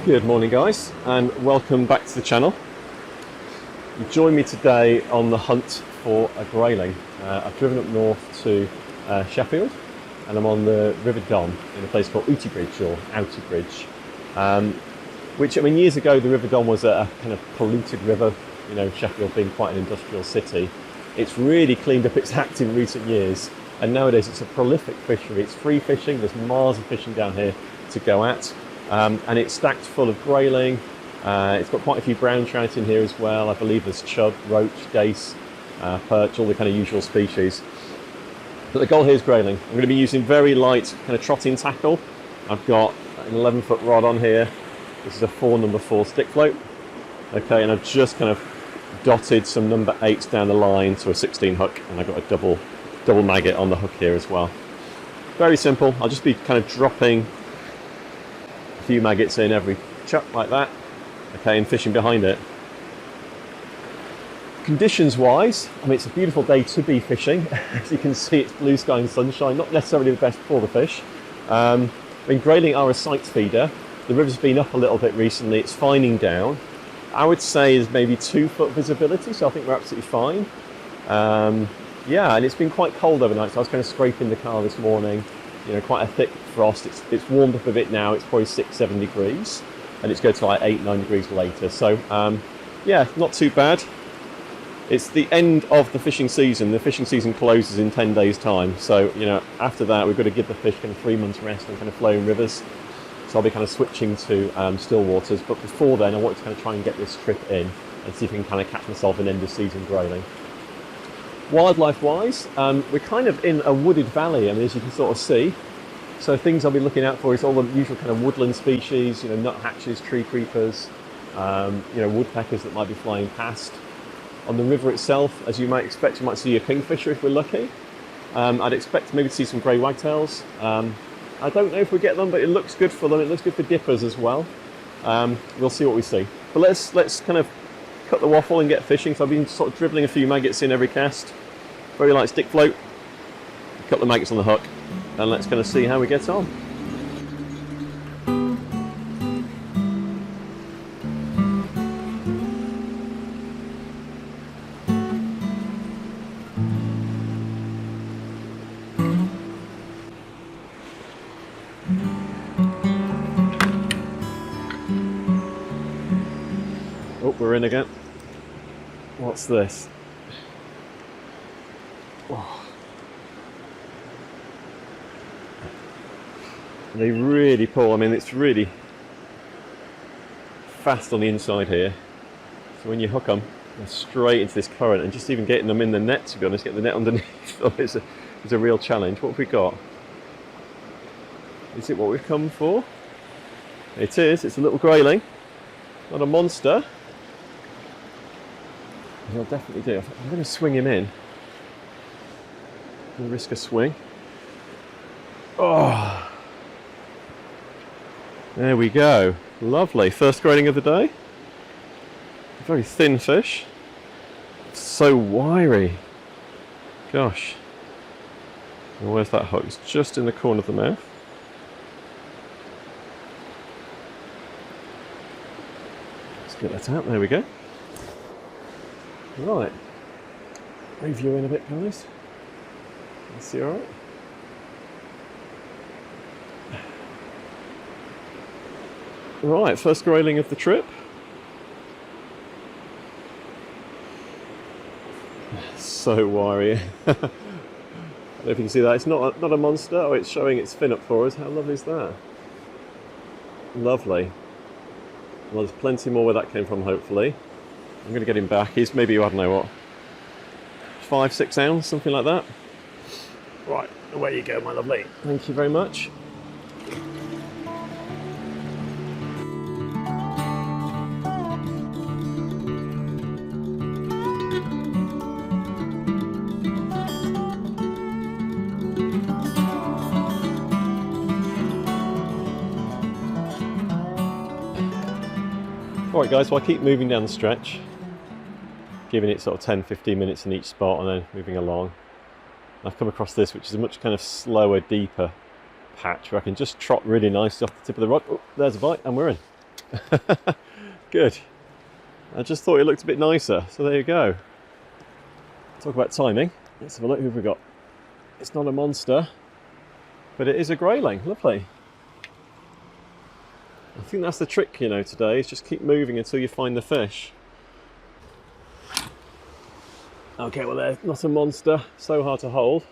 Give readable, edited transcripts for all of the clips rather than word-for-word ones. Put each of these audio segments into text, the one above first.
Good morning guys, and welcome back to the channel. You join me today on the hunt for a grayling. I've driven up north to Sheffield, and I'm on the River Don in a place called Outybridge, or Outybridge, which, I mean, years ago the River Don was a kind of polluted river, you know, Sheffield being quite an industrial city. It's really cleaned up its act in recent years, and nowadays it's a prolific fishery. It's free fishing, there's miles of fishing down here to go at. And it's stacked full of grayling. It's got quite a few brown trout in here as well. I believe there's chub, roach, dace, perch, all the kind of usual species. But the goal here is grayling. I'm going to be using very light kind of trotting tackle. I've got an 11-foot rod on here. This is a number 4 stick float. Okay, and I've just kind of dotted some number 8s down the line to a 16 hook, and I've got a double maggot on the hook here as well. Very simple. I'll just be kind of dropping few maggots in every chuck like that, okay, and fishing behind it. Conditions wise, I mean, it's a beautiful day to be fishing. As you can see, it's blue sky and sunshine, not necessarily the best for the fish. I mean, grayling are a sight feeder. The river's been up a little bit recently, it's fining down. I would say there's maybe 2 foot visibility, so I think we're absolutely fine. Yeah, and it's been quite cold overnight, so I was kind of scraping the car this morning. You know, quite a thick frost. It's warmed up a bit now. It's probably 6-7 degrees, and it's going to like 8-9 degrees later. So yeah, not too bad. It's the end of the fishing season. The fishing season closes in 10 days time. So, you know, after that we've got to give the fish kind of 3 months rest on kind of flowing rivers. So I'll be kind of switching to still waters. But before then, I want to kind of try and get this trip in and see if I can kind of catch myself an end of season grayling. Wildlife wise, we're kind of in a wooded valley, I mean, as you can sort of see. So things I'll be looking out for is all the usual kind of woodland species, you know, nuthatches, tree creepers, you know, woodpeckers that might be flying past. On the river itself, as you might expect, you might see a kingfisher if we're lucky. I'd expect maybe to see some grey wagtails. I don't know if we get them, but it looks good for them. It looks good for dippers as well. We'll see what we see. But let's kind of cut the waffle and get fishing. So I've been sort of dribbling a few maggots in every cast. Very light stick float. A couple of maggots on the hook, and let's kind of see how we get on. Oh, we're in again. What's this? Oh. They really pull. I mean, it's really fast on the inside here. So when you hook them, they're straight into this current, and just even getting them in the net, to be honest, getting the net underneath them is a real challenge. What have we got? Is it what we've come for? It is. It's a little grayling, not a monster. He'll definitely do. I'm going to swing him in. We'll risk a swing. Oh, there we go. Lovely. First grayling of the day. A very thin fish. So wiry. Gosh. And where's that hook? It's just in the corner of the mouth. Let's get that out. There we go. Right, move you in a bit, guys. Let's see, all right. Right, first grayling of the trip. So wiry. I don't know if you can see that. It's not a monster. Oh, it's showing its fin up for us. How lovely is that? Lovely. Well, there's plenty more where that came from, hopefully. I'm going to get him back. He's maybe, I don't know what, 5-6 ounce, something like that. Right, away you go, my lovely. Thank you very much. Alright guys, well I keep moving down the stretch, giving it sort of 10-15 minutes in each spot and then moving along. I've come across this, which is a much kind of slower, deeper patch where I can just trot really nicely off the tip of the rod. Oh, there's a bite and we're in. Good. I just thought it looked a bit nicer, so there you go. Talk about timing. Let's have a look. Who have we got? It's not a monster, but it is a grayling. Lovely. I think that's the trick, you know, today, is just keep moving until you find the fish. Okay, well, they're not a monster, so hard to hold.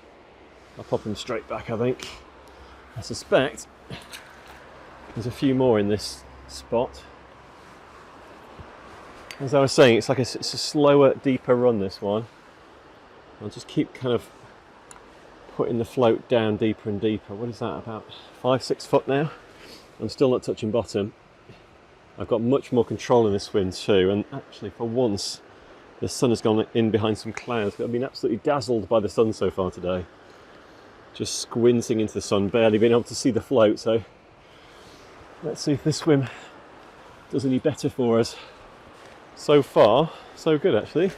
I'll pop them straight back, I think. I suspect there's a few more in this spot. As I was saying, it's a slower, deeper run, this one. I'll just keep kind of putting the float down deeper and deeper. What is that, about 5-6 foot now? I'm still not touching bottom. I've got much more control in this swim too, and actually for once the sun has gone in behind some clouds. I've been absolutely dazzled by the sun so far today. Just squinting into the sun, barely being able to see the float, so let's see if this swim does any better for us. So far, so good actually.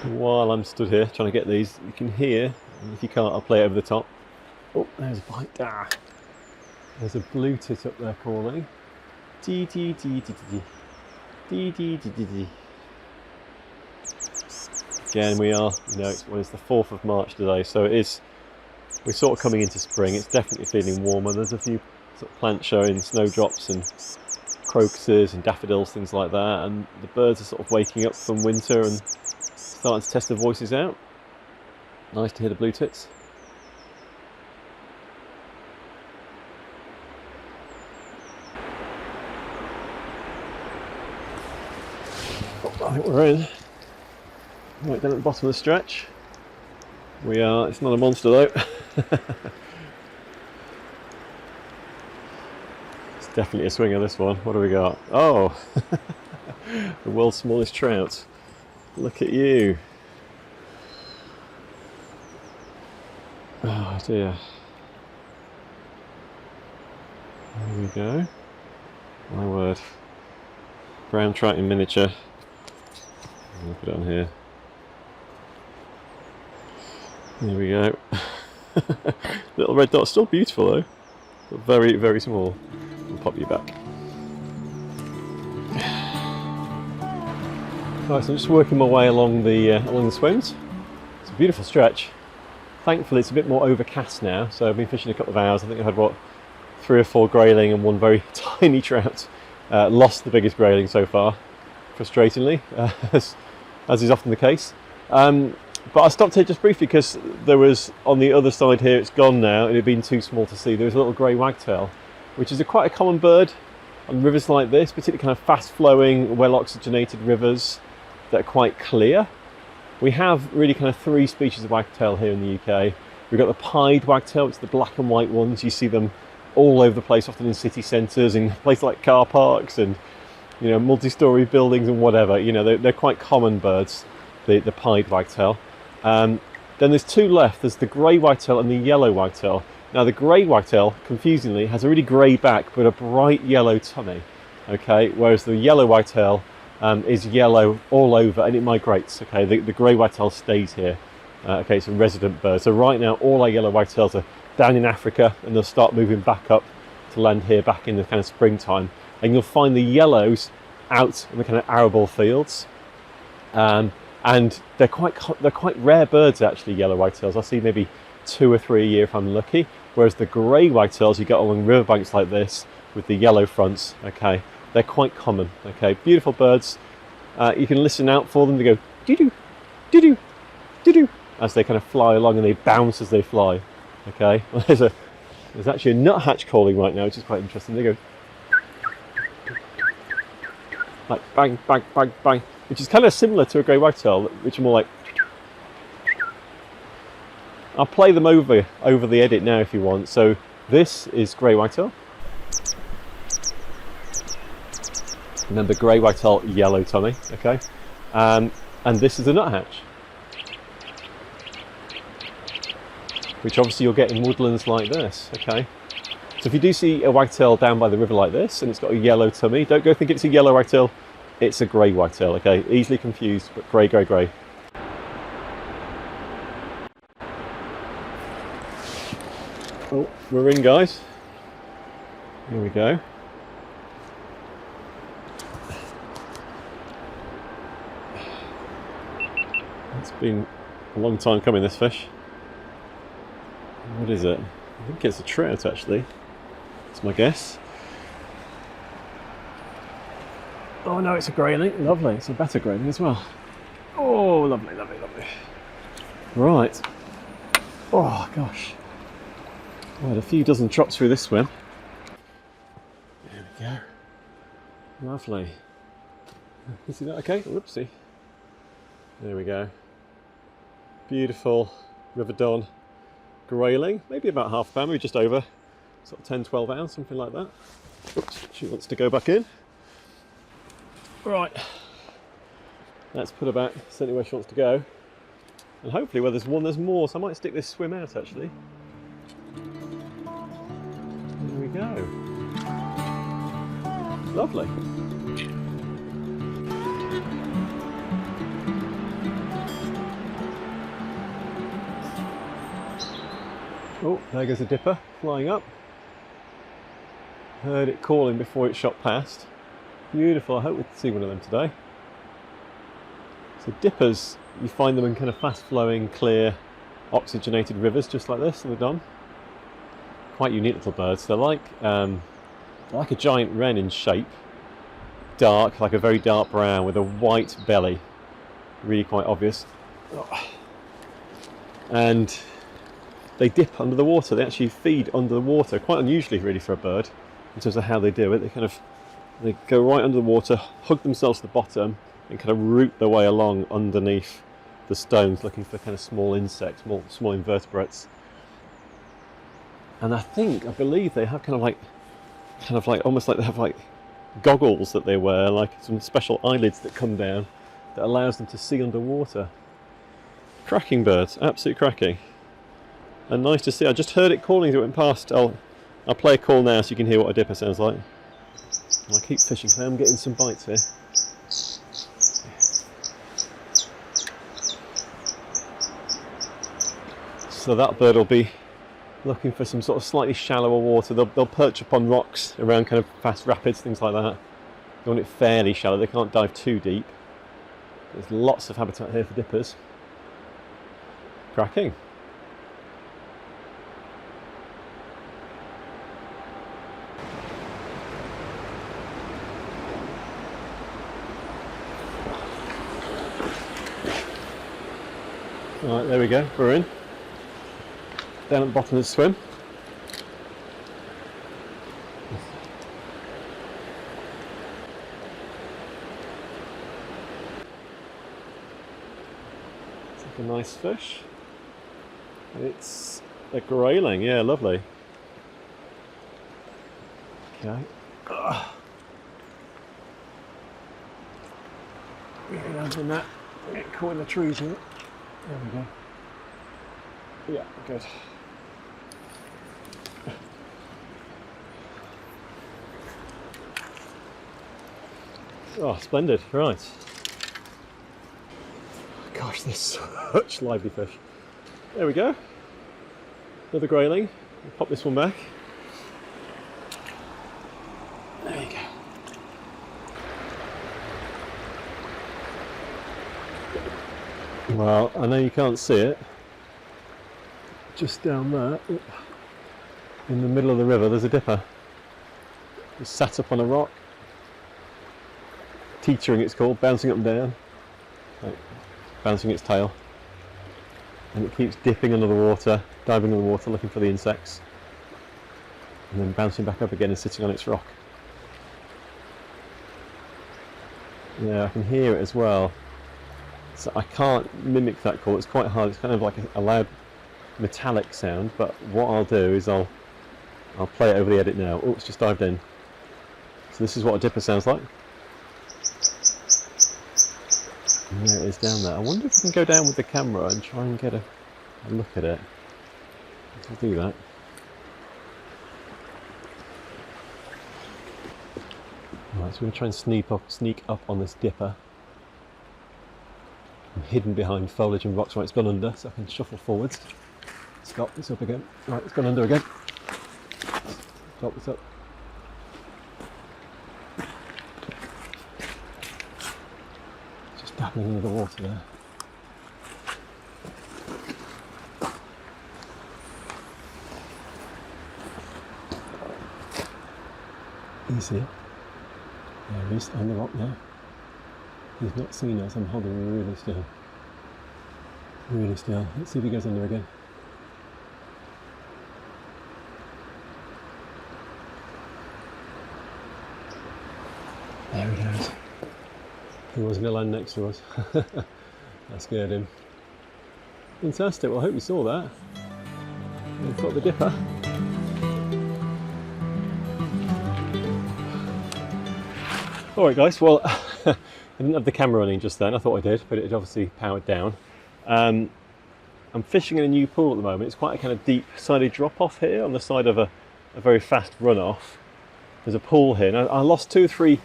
While I'm stood here trying to get these, you can hear, and if you can't, I'll play it over the top. Oh, there's a bite. Ah, there's a blue tit up there calling. Dee dee dee dee dee dee dee dee dee dee. Again, we are, you know, it's the 4th of March today, so it is. We're sort of coming into spring. It's definitely feeling warmer. There's a few sort of plants showing snowdrops and crocuses and daffodils, things like that, and the birds are sort of waking up from winter and starting to test their voices out. Nice to hear the blue tits. I think we're in. Right down at the bottom of the stretch. We are, it's not a monster though. It's definitely a swinger, this one. What do we got? Oh! The world's smallest trout. Look at you. Oh dear. There we go. My word. Brown trout in miniature. I'll put it on here. There we go. Little red dot, still beautiful though. But very, very small. I'll pop you back. Right, so I'm just working my way along the swims. It's a beautiful stretch. Thankfully it's a bit more overcast now, so I've been fishing a couple of hours. I think I've had, what, 3 or 4 grayling and 1 very tiny trout. Lost the biggest grayling so far, frustratingly, as is often the case. But I stopped here just briefly because there was, on the other side here, it's gone now, it had been too small to see. There was a little grey wagtail, which is quite a common bird on rivers like this, particularly kind of fast-flowing, well-oxygenated rivers that are quite clear. We have really kind of 3 species of wagtail here in the UK. We've got the pied wagtail, it's the black and white ones. You see them all over the place, often in city centres, in places like car parks and, you know, multi-storey buildings and whatever. You know, they're quite common birds, the pied wagtail. Then there's 2 left. There's the grey wagtail and the yellow wagtail. Now the grey wagtail, confusingly, has a really grey back but a bright yellow tummy. Okay, whereas the yellow wagtail is yellow all over and it migrates. Okay, the grey wagtail stays here. Okay, it's a resident bird. So right now all our yellow wagtails are down in Africa and they'll start moving back up to land here back in the kind of springtime. And you'll find the yellows out in the kind of arable fields. And they're quite rare birds actually, yellow wagtails. I see maybe 2 or 3 a year if I'm lucky. Whereas the grey wagtails you get along riverbanks like this with the yellow fronts, okay, they're quite common. Okay, beautiful birds. You can listen out for them. They go doo-doo, doo-doo, doo-doo, as they kind of fly along and they bounce as they fly. Okay, well, there's actually a nuthatch calling right now, which is quite interesting. They go like bang, bang, bang, bang, which is kind of similar to a grey wagtail, which are more like. I'll play them over the edit now if you want. So this is grey wagtail. Remember, grey wagtail, yellow tummy. Okay, and this is the nuthatch. which obviously you'll get in woodlands like this. Okay, so if you do see a wagtail down by the river like this and it's got a yellow tummy, don't go think it's a yellow wagtail, it's a grey wagtail. Okay, easily confused, but grey, grey, grey. Oh, we're in, guys. Here we go. It's been a long time coming, this fish. What is it? I think it's a trout, actually. That's my guess. Oh no, it's a grayling. Lovely. It's a better grayling as well. Oh, lovely, lovely, lovely. Right. Oh gosh. I had a few dozen trots through this swim. There we go. Lovely. Is that okay? Whoopsie. There we go. Beautiful River Don grayling. Maybe about half a pound, maybe just over. Sort of 10, 12 ounce, something like that. Oops, she wants to go back in. Right. Let's put her back, certainly where she wants to go. And hopefully where there's one, there's more. So I might stick this swim out, actually. There we go. Lovely. Oh, there goes a dipper flying up. Heard it calling before it shot past. Beautiful. I hope we can see one of them today. So dippers, you find them in kind of fast-flowing, clear, oxygenated rivers, just like this in the Don. Quite unique little birds. They're like a giant wren in shape, dark, like a very dark brown with a white belly, really quite obvious. And they dip under the water. They actually feed under the water, quite unusually really for a bird in terms of how they do it. They go right under the water, hug themselves to the bottom, and kind of root their way along underneath the stones, looking for kind of small insects, small invertebrates. And I believe they have kind of like almost like they have like goggles that they wear, like some special eyelids that come down that allows them to see underwater. Cracking birds, absolute cracking. And nice to see. I just heard it calling as it went past. I'll play a call now so you can hear what a dipper sounds like. I'll keep fishing, so I'm getting some bites here. So that bird will be looking for some sort of slightly shallower water. They'll perch upon rocks around kind of fast rapids, things like that. They want it fairly shallow. They can't dive too deep. There's lots of habitat here for dippers. Cracking. Alright, there we go, we're in. Down at the bottom of the swim. It's like a nice fish. It's a grayling, yeah, lovely. Okay. Imagine that. Get caught in the trees here. There we go. Yeah, good. Oh, splendid. Right. Gosh, there's such lively fish. There we go. Another grayling. I'll pop this one back. There you go. Well, I know you can't see it. Just down there, in the middle of the river, there's a dipper. It's sat up on a rock. Teetering, it's called, bouncing up and down. Like, bouncing its tail. And it keeps dipping under the water, diving under the water, looking for the insects. And then bouncing back up again and sitting on its rock. Yeah, I can hear it as well. So I can't mimic that call, it's quite hard. It's kind of like a loud metallic sound, but what I'll do is I'll play it over the edit now. Oh, it's just dived in. So this is what a dipper sounds like. And there it is down there. I wonder if I can go down with the camera and try and get a look at it. I'll do that. Right, so we're going to try and sneak up on this dipper. I'm hidden behind foliage and rocks. Right, it's gone under, so I can shuffle forwards. Stop, it's up again. Right, it's gone under again. Stop, it's up. Just dabbling into the water there. Easy. There he is on the rock now. He's not seen us. I'm holding really still. Really still. Let's see if he goes under again. There he goes. He was going to land next to us. That scared him. Fantastic. Well, I hope you saw that. We've got the dipper. Alright guys, well I didn't have the camera running just then. I thought I did, but it had obviously powered down. I'm fishing in a new pool at the moment. It's quite a kind of deep sided drop off here on the side of a very fast run off. There's a pool here. Now, I lost 2 or 3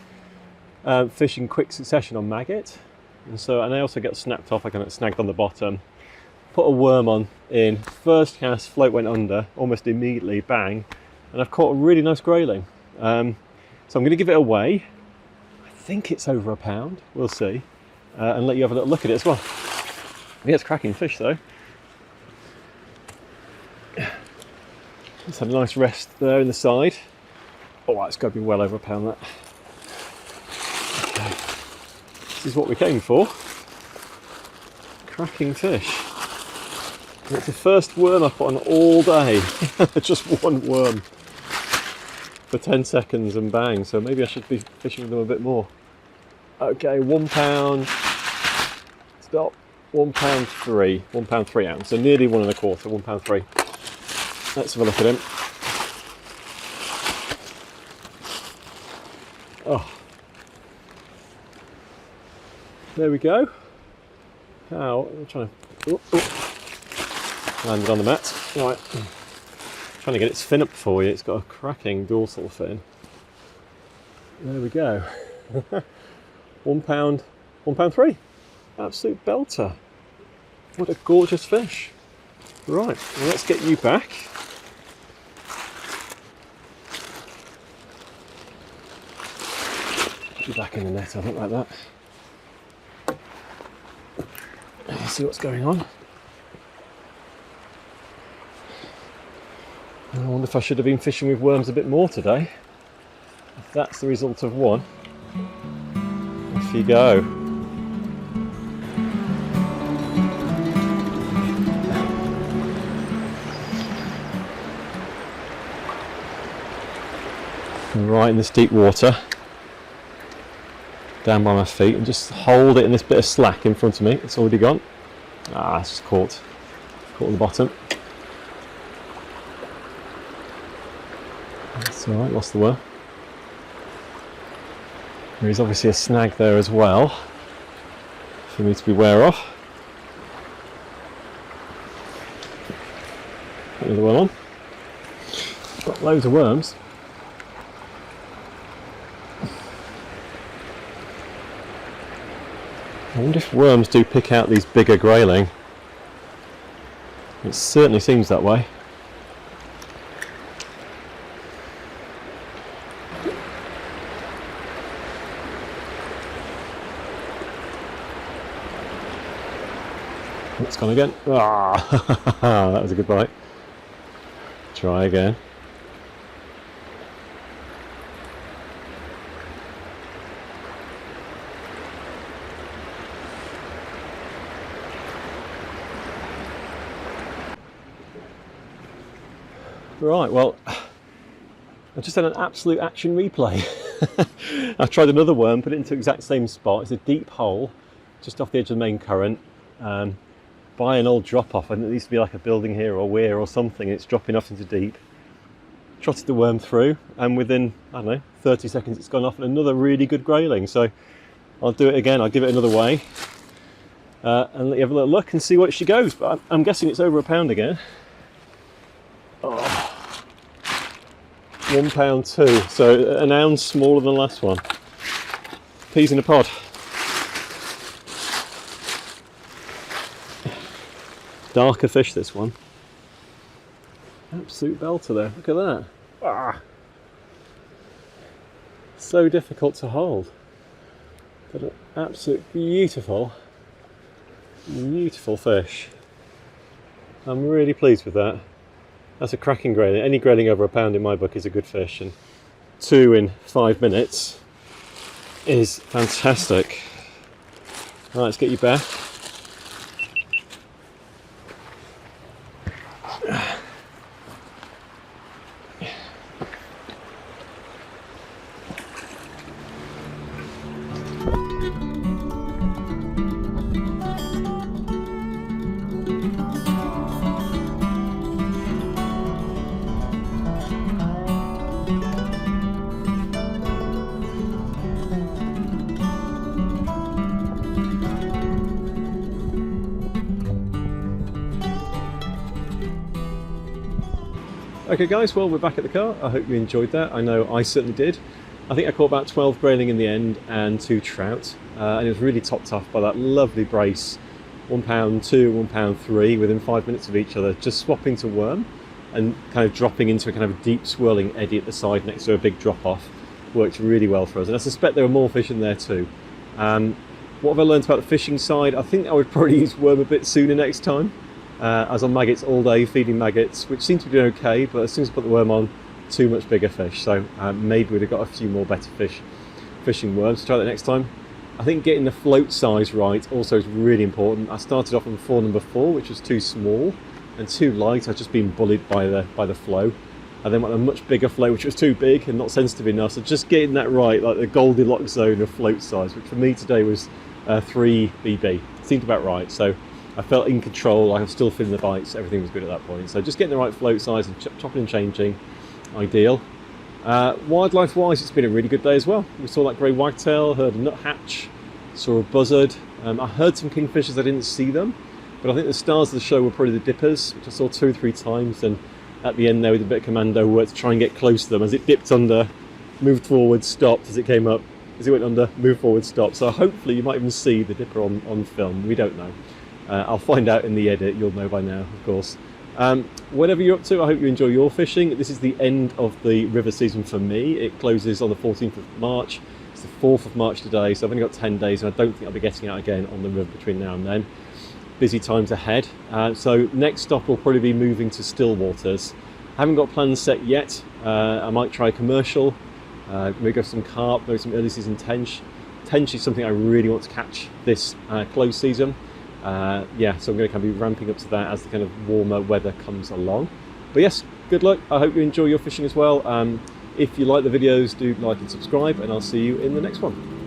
fish in quick succession on maggot, and I also got snapped off. I kind of snagged on the bottom, put a worm on in, first cast, float went under, almost immediately, bang, and I've caught a really nice grayling. So I'm going to give it away. I think it's over £1, we'll see, and let you have a little look at it as well. Yeah, it's cracking fish though. Let's have a nice rest there in the side. Oh, it's got to be well over £1 that. Okay. This is what we came for. Cracking fish. And it's the first worm I put on all day. Just one worm for 10 seconds and bang. So maybe I should be fishing with them a bit more. Okay, £1. Stop. £1.3. £1.3 ounce. So nearly 1 1/4. £1.3. Let's have a look at him. Oh, there we go. How? I'm trying to landed on the mat. Right, trying to get its fin up for you. It's got a cracking dorsal fin. There we go. £1, £1.3. Absolute belter. What a gorgeous fish. Right, well, let's get you back. Put you back in the net, I think, like that. Let's see what's going on. I wonder if I should have been fishing with worms a bit more today. If that's the result of one. Off you go. Right in this deep water, down by my feet, and just hold it in this bit of slack in front of me. It's already gone. Ah, it's just caught on the bottom. That's alright, lost the worm. There is obviously a snag there as well for me to be aware of. Put another one on. Got loads of worms. I wonder if worms do pick out these bigger grayling. It certainly seems that way. It's gone again. Ah, that was a good bite. Try again. Right, well, I just had an absolute action replay. I've tried another worm, put it into the exact same spot. It's a deep hole, just off the edge of the main current, by an old drop-off. I think there used to be like a building here or a weir or something. It's dropping off into deep. Trotted the worm through, and within, I don't know, 30 seconds it's gone off, and another really good grayling. So I'll do it again. I'll give it another way, and let you have a little look and see where she goes. But I'm guessing it's over £1 again. Oh. £1.2, so an ounce smaller than the last one. Peas in a pod. Darker fish, this one. Absolute belter there, look at that. Ah. So difficult to hold. But an absolute beautiful, beautiful fish. I'm really pleased with that. That's a cracking grayling. Any grayling over £1 in my book is a good fish, and 2 in 5 minutes is fantastic. Right, let's get you back. Okay guys, well we're back at the car. I hope you enjoyed that. I know I certainly did. I think I caught about 12 grayling in the end and 2 trout. And it was really topped off by that lovely brace. £1.2, £1.3 within 5 minutes of each other, just swapping to worm and kind of dropping into a kind of deep swirling eddy at the side next to a big drop off. Worked really well for us, and I suspect there were more fish in there too. What have I learned about the fishing side? I think I would probably use worm a bit sooner next time. I was on maggots all day, feeding maggots, which seemed to be doing okay, but as soon as I put the worm on, too much bigger fish. So maybe we'd have got a few more better fish fishing worms. Try that next time. I think getting the float size right also is really important. I started off on number 4, which was too small and too light. I'd just been bullied by the flow. And then went a much bigger float, which was too big and not sensitive enough. So just getting that right, like the Goldilocks zone of float size, which for me today was 3 BB. Seemed about right. So I felt in control, I was still feeling the bites, everything was good at that point. So just getting the right float size and chopping and changing, ideal. Wildlife wise, it's been a really good day as well. We saw that grey wagtail, heard a nuthatch, saw a buzzard. I heard some kingfishers, I didn't see them, but I think the stars of the show were probably the dippers, which I saw 2 or 3 times, and at the end there with a bit of commando work to try and get close to them. As it dipped under, moved forward, stopped, as it came up, as it went under, moved forward, stopped. So hopefully you might even see the dipper on film, we don't know. I'll find out in the edit, you'll know by now, of course. Whatever you're up to, I hope you enjoy your fishing. This is the end of the river season for me. It closes on the 14th of March. It's the 4th of March today, so I've only got 10 days, and I don't think I'll be getting out again on the river between now and then. Busy times ahead. So next stop will probably be moving to still waters. I haven't got plans set yet. I might try a commercial, maybe go for some carp, maybe some early season tench. Tench is something I really want to catch this close season. Yeah, so I'm going to kind of be ramping up to that as the kind of warmer weather comes along. But yes, good luck. I hope you enjoy your fishing as well. If you like the videos, do like and subscribe, and I'll see you in the next one.